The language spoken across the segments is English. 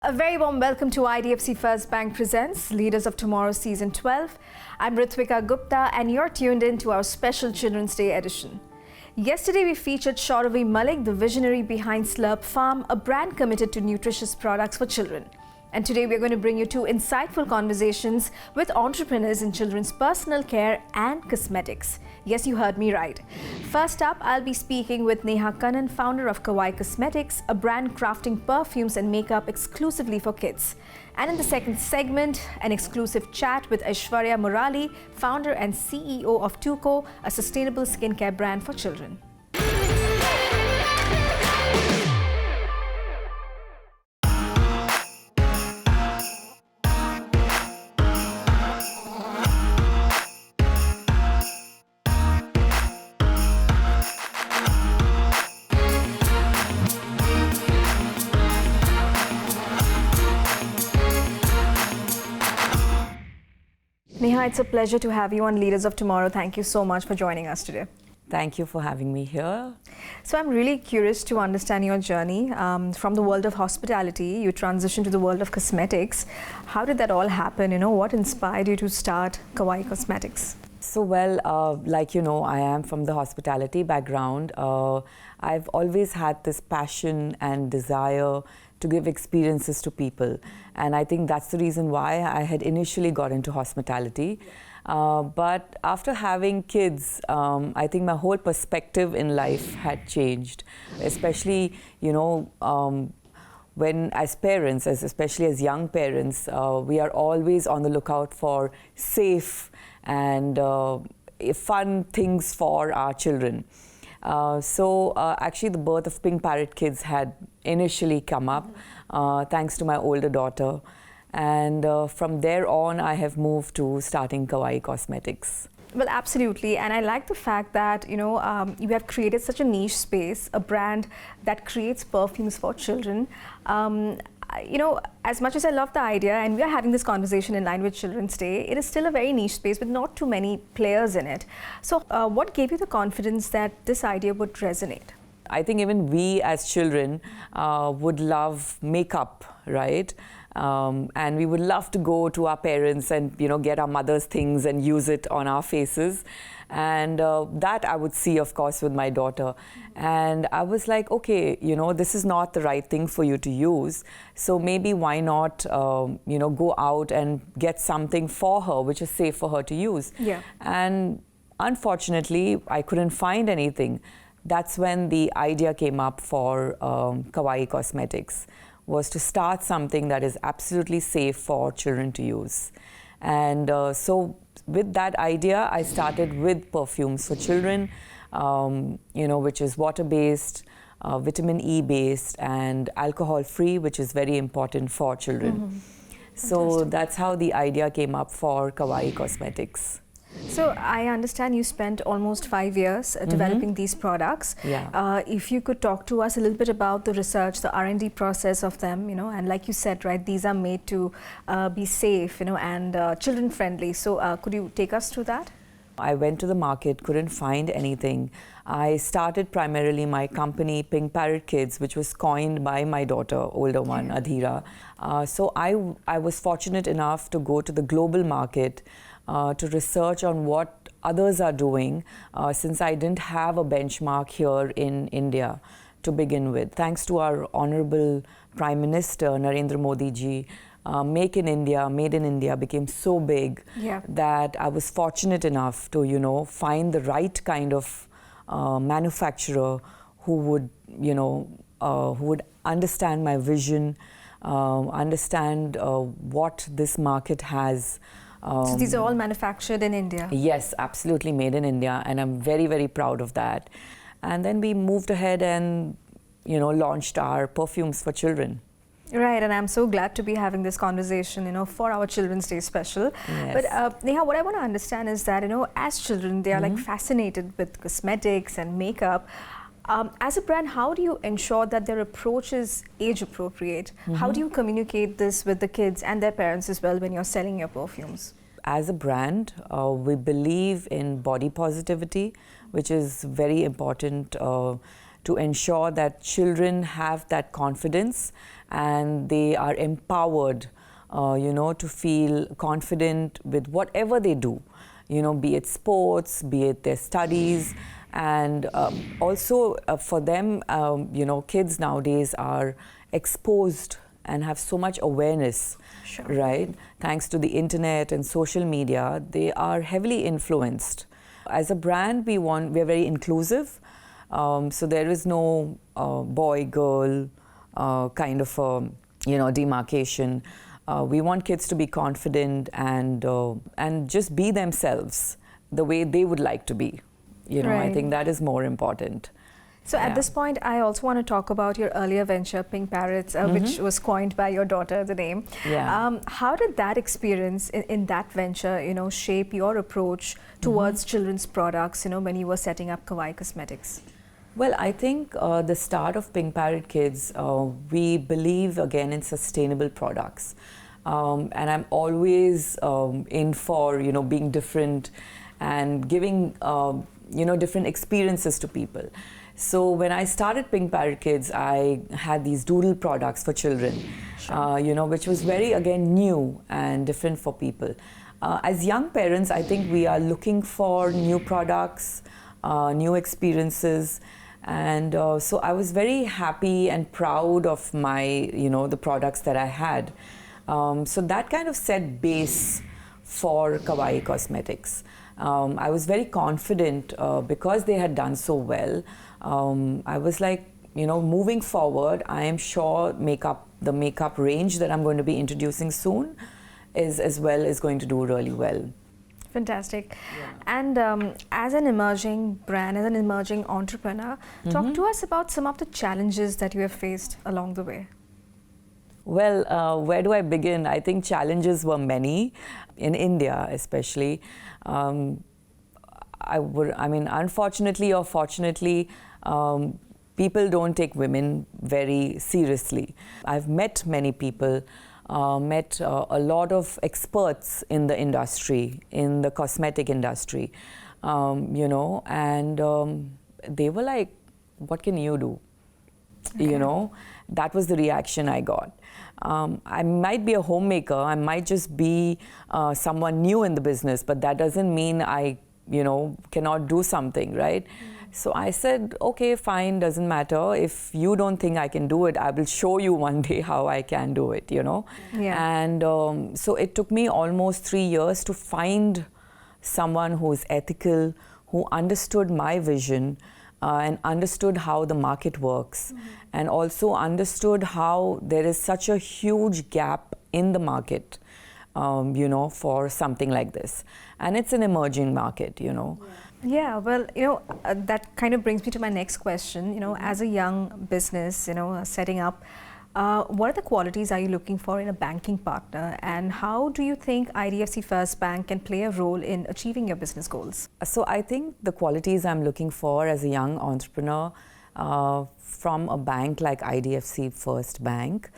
A very warm welcome to IDFC First Bank presents Leaders of Tomorrow Season 12. I'm Ritwika Gupta and you're tuned in to our special Children's Day edition. Yesterday we featured Kaawaii Malik, the visionary behind Slurp Farm, a brand committed to nutritious products for children. And today we're going to bring you two insightful conversations with entrepreneurs in children's personal care and cosmetics. Yes, you heard me right. First up, I'll be speaking with Neha Kannan, founder of Kaawaii Cosmetics, a brand crafting perfumes and makeup exclusively for kids. And in the second segment, an exclusive chat with Aishvarya Murali, founder and CEO of Tuco, a sustainable skincare brand for children. Neha, it's a pleasure to have you on Leaders of Tomorrow. Thank you so much for joining us today. Thank you for having me here. So I'm really curious to understand your journey. From the world of hospitality, you transitioned to the world of cosmetics. How did that all happen? What inspired you to start Kaawaii Cosmetics? So well, like you know, I am from the hospitality background. I've always had this passion and desire to give experiences to people. And I think that's the reason why I had initially got into hospitality. But after having kids, I think my whole perspective in life had changed, especially, when as parents, especially as young parents, we are always on the lookout for safe and fun things for our children. So actually the birth of Pink Parrot kids had initially come up, thanks to my older daughter. And from there on, I have moved to starting Kaawaii Cosmetics. Well, absolutely. And I like the fact that, you have created such a niche space, a brand that creates perfumes for children. As much as I love the idea, and we are having this conversation in line with Children's Day, it is still a very niche space with not too many players in it. So what gave you the confidence that this idea would resonate? I think even we as children would love makeup, right? And we would love to go to our parents and get our mother's things and use it on our faces. And that I would see, of course, with my daughter. And I was like, okay, this is not the right thing for you to use. So maybe why not, go out and get something for her, which is safe for her to use. Yeah. And unfortunately, I couldn't find anything. That's when the idea came up for Kaawaii Cosmetics, was to start something that is absolutely safe for children to use. And so with that idea, I started with perfumes for children, which is water-based, vitamin E-based, and alcohol-free, which is very important for children. Mm-hmm. So Fantastic. that's how the idea came up for Kaawaii Cosmetics. So I understand you spent almost 5 years developing these products. Yeah. If you could talk to us a little bit about the research, the R&D process of them, and like you said, right, these are made to be safe, and children friendly. So could you take us through that? I went to the market, couldn't find anything. I started primarily my company, Pink Parrot Kids, which was coined by my daughter, older one, Adhira. So I was fortunate enough to go to the global market to research on what others are doing, since I didn't have a benchmark here in India to begin with. Thanks to our Honorable Prime Minister, Narendra Modi ji, Make in India, Made in India became so big that I was fortunate enough to, find the right kind of manufacturer who would understand my vision, understand what this market has. So these are all manufactured in India? Yes, absolutely made in India, and I'm very, very proud of that. And then we moved ahead and, launched our perfumes for children. Right, and I'm so glad to be having this conversation, for our Children's Day special. Yes. But Neha, what I want to understand is that, as children, they are like fascinated with cosmetics and makeup. As a brand, how do you ensure that their approach is age appropriate? How do you communicate this with the kids and their parents as well when you're selling your perfumes? As a brand, we believe in body positivity, which is very important to ensure that children have that confidence and they are empowered, to feel confident with whatever they do, be it sports, be it their studies. And also for them, kids nowadays are exposed and have so much awareness, Sure. right? Thanks to the internet and social media, they are heavily influenced. As a brand, we're very inclusive. So there is no boy, girl kind of demarcation. We want kids to be confident and just be themselves the way they would like to be. I Right. think that is more important. So Yeah. at this point, I also want to talk about your earlier venture, Pink Parrots, which was coined by your daughter, the name. Yeah. How did that experience in that venture, shape your approach towards children's products, when you were setting up Kaawaii Cosmetics? Well, I think the start of Pink Parrot Kids, we believe again in sustainable products. And I'm always in for, being different and giving, different experiences to people. So when I started Pink Parrot Kids, I had these doodle products for children, which was very, again, new and different for people. As young parents, I think we are looking for new products, new experiences. And so I was very happy and proud of my, the products that I had. So that kind of set base for Kaawaii Cosmetics. I was very confident because they had done so well. I was like, moving forward, I am sure the makeup range that I'm going to be introducing soon is going to do really well. Fantastic. Yeah. And as an emerging brand, as an emerging entrepreneur, talk to us about some of the challenges that you have faced along the way. Well, where do I begin? I think challenges were many, in India especially. Unfortunately or fortunately, people don't take women very seriously. I've met many people, met a lot of experts in the industry, in the cosmetic industry, and they were like, what can you do? Okay. That was the reaction I got. I might be a homemaker, I might just be someone new in the business, but that doesn't mean I, cannot do something, right? So I said, okay, fine, doesn't matter. If you don't think I can do it, I will show you one day how I can do it, Yeah. And so it took me almost 3 years to find someone who's ethical, who understood my vision, and understood how the market works, and also understood how there is such a huge gap in the market, for something like this. And it's an emerging market, Yeah, well, that kind of brings me to my next question. As a young business, setting up, what are the qualities are you looking for in a banking partner, and how do you think IDFC First Bank can play a role in achieving your business goals? So I think the qualities I'm looking for as a young entrepreneur from a bank like IDFC First Bank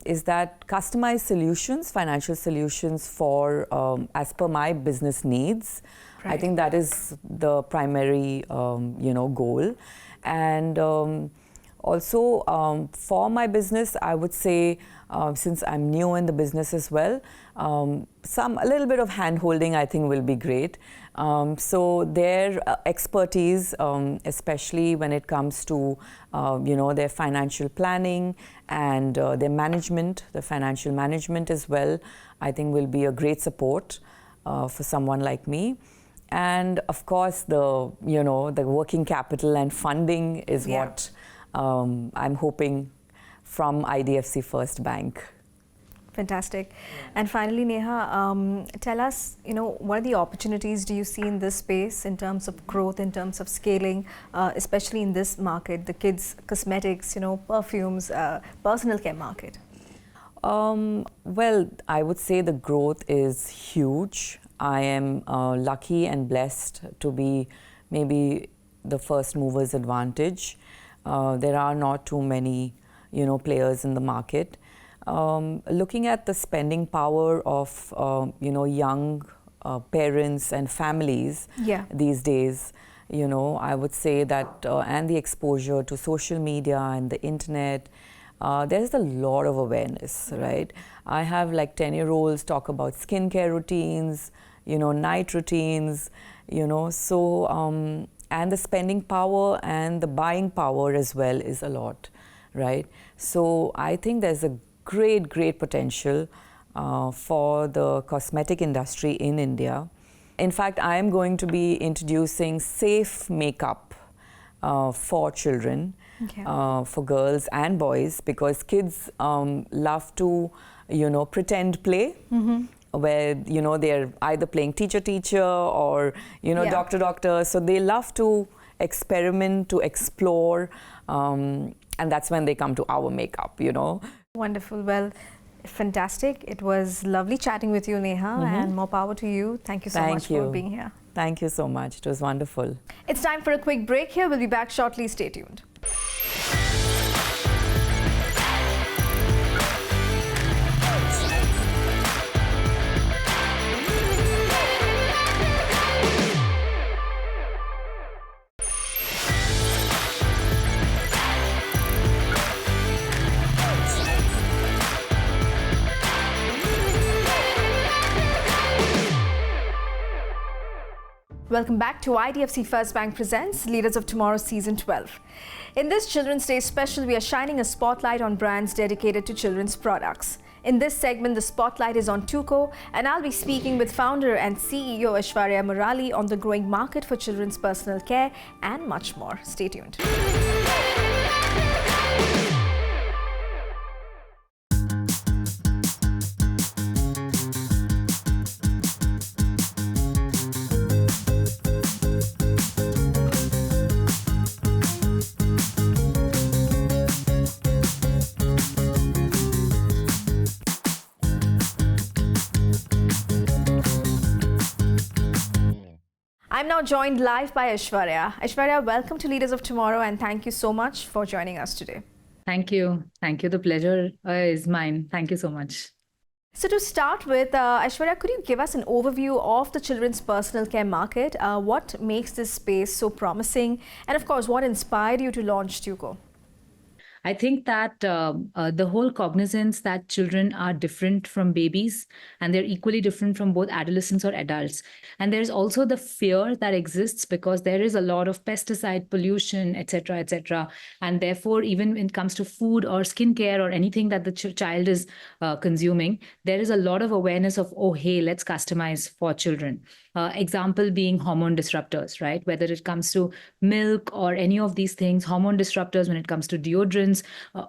is that customized solutions, financial solutions for as per my business needs. Right. I think that is the primary, goal. And also, for my business, I would say, since I'm new in the business as well, a little bit of hand-holding I think will be great. So their expertise, especially when it comes to, their financial planning and their management, the financial management as well, I think will be a great support for someone like me. And of course, the working capital and funding is what I'm hoping from IDFC First Bank. Fantastic. And finally, Neha, tell us, what are the opportunities do you see in this space in terms of growth, in terms of scaling, especially in this market, the kids' cosmetics, perfumes, personal care market? Well, I would say the growth is huge. I am lucky and blessed to be maybe the first mover's advantage. There are not too many, players in the market. Looking at the spending power of, young parents and families these days, I would say that, and the exposure to social media and the internet, there's a lot of awareness, right? I have like 10-year-olds talk about skincare routines, night routines, and the spending power and the buying power as well is a lot, right? So I think there's a great potential for the cosmetic industry in India. In fact, I am going to be introducing safe makeup for children, Okay. for girls and boys, because kids love to, pretend play. Where they're either playing teacher or Yeah. doctor, so they love to experiment, to explore, and that's when they come to our makeup. Wonderful. Well, fantastic. It was lovely chatting with you, Neha, and more power to you. Thank you so much for being here. Thank you so much. It was wonderful. It's time for a quick break here. We'll be back shortly. Stay tuned. Welcome back to IDFC First Bank Presents Leaders of Tomorrow Season 12. In this Children's Day special, we are shining a spotlight on brands dedicated to children's products. In this segment, the spotlight is on Tuco, and I'll be speaking with founder and CEO Aishvarya Murali on the growing market for children's personal care and much more. Stay tuned. I'm now joined live by Aishvarya. Aishvarya, welcome to Leaders of Tomorrow, and thank you so much for joining us today. Thank you. Thank you. The pleasure is mine. Thank you so much. So to start with, Aishvarya, could you give us an overview of the children's personal care market? What makes this space so promising? And of course, what inspired you to launch Tuco? I think that the whole cognizance that children are different from babies and they're equally different from both adolescents or adults. And there's also the fear that exists because there is a lot of pesticide pollution, etc., etc. And therefore, even when it comes to food or skincare or anything that the child is consuming, there is a lot of awareness of, oh, hey, let's customize for children. Example being hormone disruptors, right? Whether it comes to milk or any of these things, hormone disruptors when it comes to deodorants,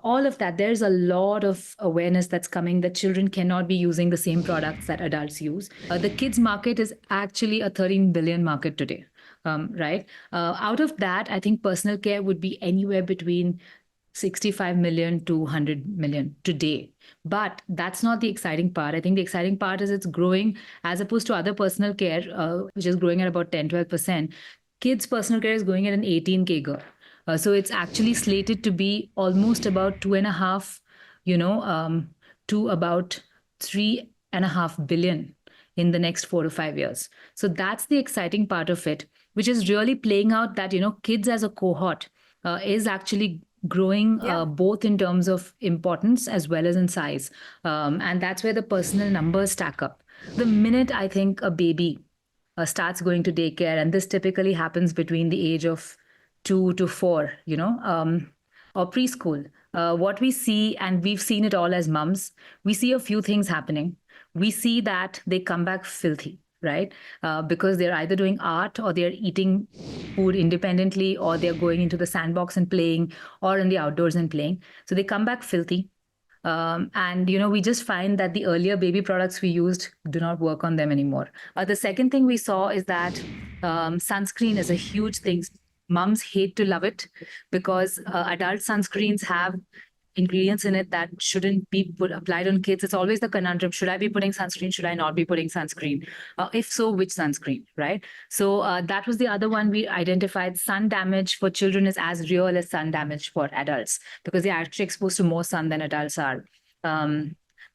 all of that, there's a lot of awareness that's coming that children cannot be using the same products that adults use. The kids market is actually a 13 billion market today, right? Out of that, I think personal care would be anywhere between 65 million to 100 million today. But that's not the exciting part. I think the exciting part is it's growing as opposed to other personal care, which is growing at about 10-12%. Kids' personal care is going at an 18 CAGR. So it's actually slated to be almost about 2.5, to about 3.5 billion in the next 4 to 5 years. So that's the exciting part of it, which is really playing out that, kids as a cohort is actually growing both in terms of importance as well as in size. And that's where the personal numbers stack up. The minute I think a baby starts going to daycare, and this typically happens between the age of 2 to 4, or preschool, what we see, and we've seen it all as mums, we see a few things happening. We see that they come back filthy, right? Because they're either doing art or they're eating food independently or they're going into the sandbox and playing or in the outdoors and playing. So they come back filthy. And, we just find that the earlier baby products we used do not work on them anymore. The second thing we saw is that sunscreen is a huge thing. Mums hate to love it because adult sunscreens have ingredients in it that shouldn't be applied on kids. It's always the conundrum. Should I be putting sunscreen? Should I not be putting sunscreen? If so, which sunscreen, right? So that was the other one we identified. Sun damage for children is as real as sun damage for adults because they're actually exposed to more sun than adults are.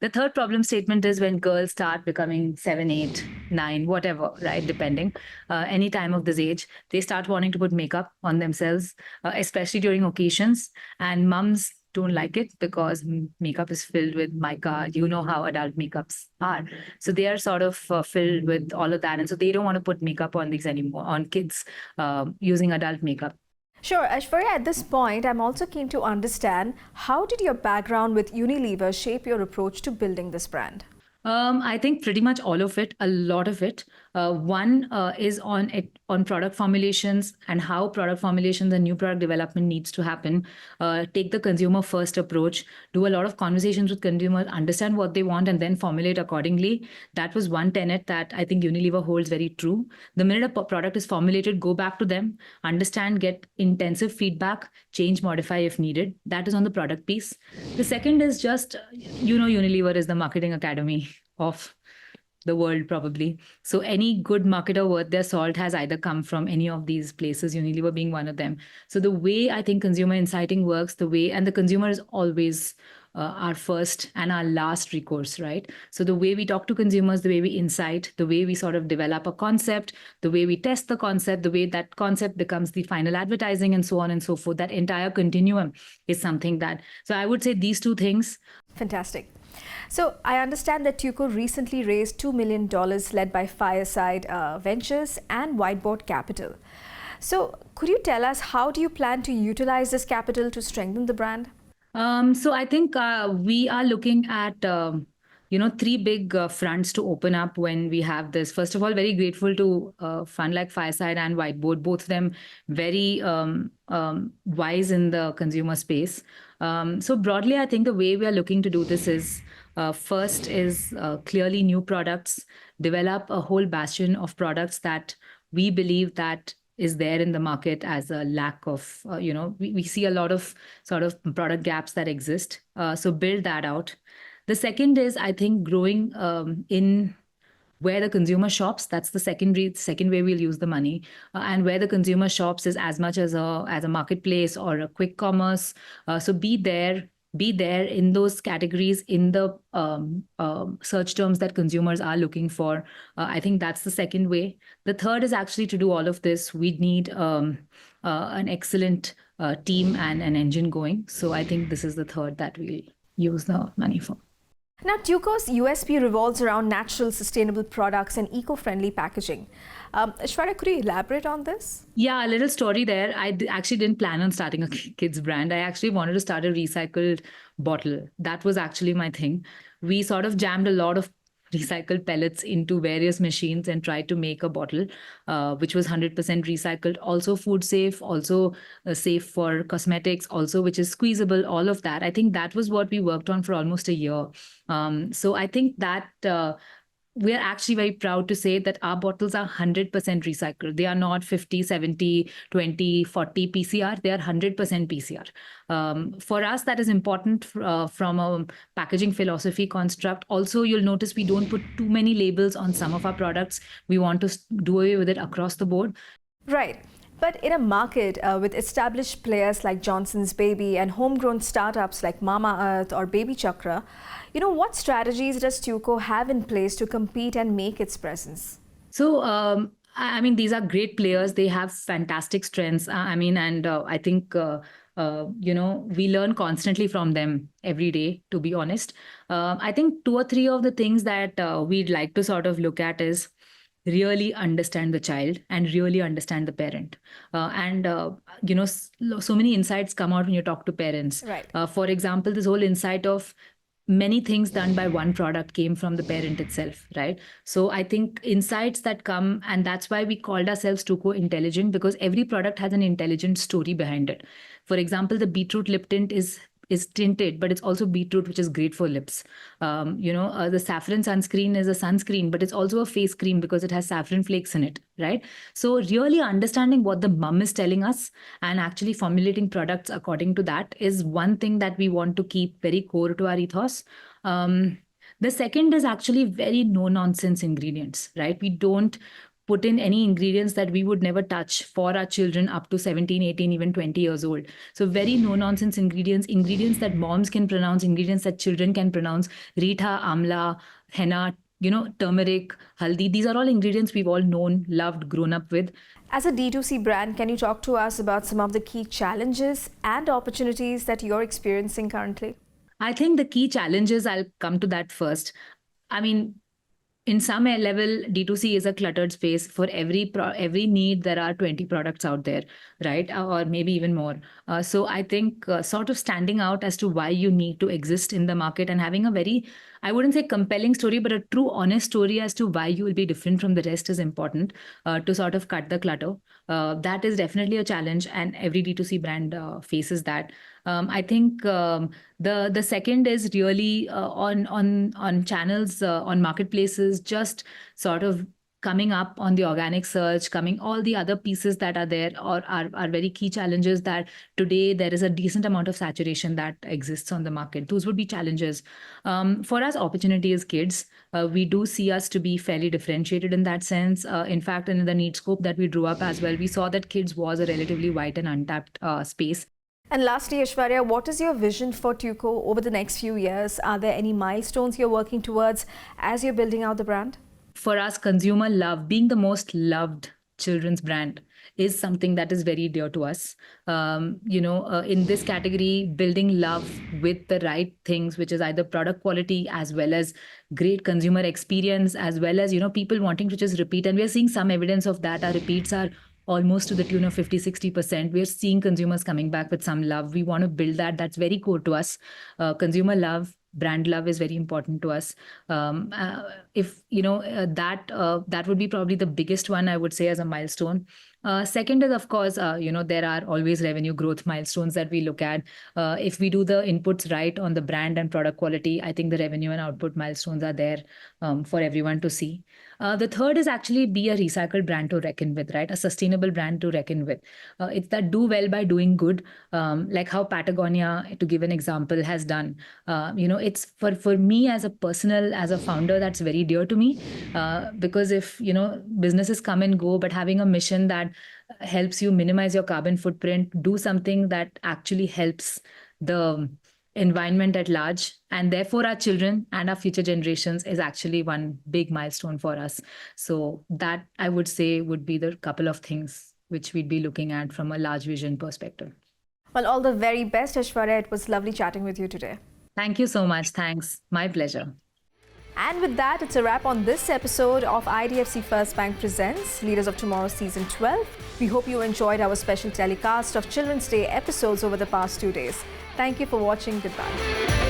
The third problem statement is when girls start becoming 7, 8, 9, whatever, right? Depending, any time of this age, they start wanting to put makeup on themselves, especially during occasions. And mums don't like it because makeup is filled with mica. You know how adult makeups are. So they are sort of filled with all of that. And so they don't want to put makeup on these anymore, on kids using adult makeup. Sure, Aishvarya, at this point, I'm also keen to understand how did your background with Unilever shape your approach to building this brand? I think pretty much all of it, a lot of it. One is on product formulations and how product formulations and new product development needs to happen. Take the consumer first approach, do a lot of conversations with consumers, understand what they want, and then formulate accordingly. That was one tenet that I think Unilever holds very true. The minute a product is formulated, go back to them, understand, get intensive feedback, change, modify if needed. That is on the product piece. The second is just, Unilever is the marketing academy of the world probably. So any good marketer worth their salt has either come from any of these places, Unilever being one of them. So the way I think consumer insighting works, and the consumer is always our first and our last recourse, right? So the way we talk to consumers, the way we insight, the way we sort of develop a concept, the way we test the concept, the way that concept becomes the final advertising and so on and so forth, that entire continuum is something so I would say these two things. Fantastic. So I understand that Tuco recently raised $2 million led by Fireside Ventures and Whiteboard Capital. So could you tell us how do you plan to utilize this capital to strengthen the brand? So I think we are looking at three big fronts to open up when we have this. First of all, very grateful to fund like Fireside and Whiteboard, both of them very wise in the consumer space. So broadly, I think the way we are looking to do this is first is clearly new products, develop a whole bastion of products that we believe that is there in the market as a lack of, we see a lot of sort of product gaps that exist. So build that out. The second is, I think, growing in where the consumer shops. That's the second way we'll use the money. And where the consumer shops is as much as a marketplace or a quick commerce. So be there in those categories, in the search terms that consumers are looking for. I think that's the second way. The third is actually to do all of this, we need an excellent team and an engine going. So I think this is the third that we'll use the money for. Now, Tuco's USP revolves around natural, sustainable products and eco-friendly packaging. Aishwarya, could you elaborate on this? Yeah, a little story there. I actually didn't plan on starting a kids brand. I actually wanted to start a recycled bottle. That was actually my thing. We sort of jammed a lot of recycled pellets into various machines and tried to make a bottle, which was 100% recycled, also food safe, also safe for cosmetics, also which is squeezable, all of that. I think that was what we worked on for almost a year. So I think that we're actually very proud to say that our bottles are 100% recycled. They are not 50, 70, 20, 40 PCR. They are 100% PCR. For us, that is important from a packaging philosophy construct. Also, you'll notice we don't put too many labels on some of our products. We want to do away with it across the board. Right. But in a market with established players like Johnson's Baby and homegrown startups like Mamaearth or Baby Chakra, what strategies does Tuco have in place to compete and make its presence? So, I mean, these are great players. They have fantastic strengths. And I think, we learn constantly from them every day, to be honest. I think 2 or 3 of the things that we'd like to sort of look at is really understand the child and really understand the parent. So many insights come out when you talk to parents. Right. For example, this whole insight of many things done by one product came from the parent itself, right? So I think insights that come, and that's why we called ourselves Tuco Intelligent, because every product has an intelligent story behind it. For example, the beetroot lip tint is tinted, but it's also beetroot, which is great for lips. The saffron sunscreen is a sunscreen, but it's also a face cream because it has saffron flakes in it, right? So really understanding what the mom is telling us and actually formulating products according to that is one thing that we want to keep very core to our ethos. The second is actually very no-nonsense ingredients, right? We don't put in any ingredients that we would never touch for our children up to 17, 18, even 20 years old. So very no-nonsense ingredients that moms can pronounce, ingredients that children can pronounce, Rita, Amla, henna, turmeric, haldi. These are all ingredients we've all known, loved, grown up with. As a D2C brand, can you talk to us about some of the key challenges and opportunities that you're experiencing currently? I think the key challenges, I'll come to that first. I mean, in some level, D2C is a cluttered space. For every need, there are 20 products out there, right? Or maybe even more. So I think sort of standing out as to why you need to exist in the market and having a very, I wouldn't say compelling story, but a true honest story as to why you will be different from the rest is important to sort of cut the clutter. That is definitely a challenge, and every D2C brand faces that. I think the second is really on channels, on marketplaces, just sort of coming up on the organic search, all the other pieces that are there or are very key challenges that today there is a decent amount of saturation that exists on the market. Those would be challenges. For us, opportunity is kids. We do see us to be fairly differentiated in that sense. In fact, in the need scope that we drew up as well, we saw that kids was a relatively white and untapped space. And lastly, Aishvarya, what is your vision for Tuco over the next few years? Are there any milestones you're working towards as you're building out the brand? For us, consumer love, being the most loved children's brand, is something that is very dear to us. In this category, building love with the right things, which is either product quality as well as great consumer experience, as well as, people wanting to just repeat. And we are seeing some evidence of that. Our repeats are almost to the tune of 50-60%. We're seeing consumers coming back with some love. We want to build that. That's very core to us. Consumer love, brand love is very important to us. If that would be probably the biggest one, I would say, as a milestone. Second is, of course, there are always revenue growth milestones that we look at. If we do the inputs right on the brand and product quality, I think the revenue and output milestones are there for everyone to see. The third is actually be a recycled brand to reckon with, right? A sustainable brand to reckon with. It's that do well by doing good, like how Patagonia, to give an example, has done. It's for me as a founder, that's very dear to me, because if businesses come and go, but having a mission that helps you minimize your carbon footprint, do something that actually helps the environment at large, and therefore our children and our future generations, is actually one big milestone for us. So that, I would say, would be the couple of things which we'd be looking at from a large vision perspective. Well, all the very best, Aishvarya. It was lovely chatting with you today. Thank you so much. Thanks. My pleasure. And with that, it's a wrap on this episode of IDFC First Bank Presents Leaders of Tomorrow Season 12. We hope you enjoyed our special telecast of Children's Day episodes over the past 2 days. Thank you for watching. Goodbye.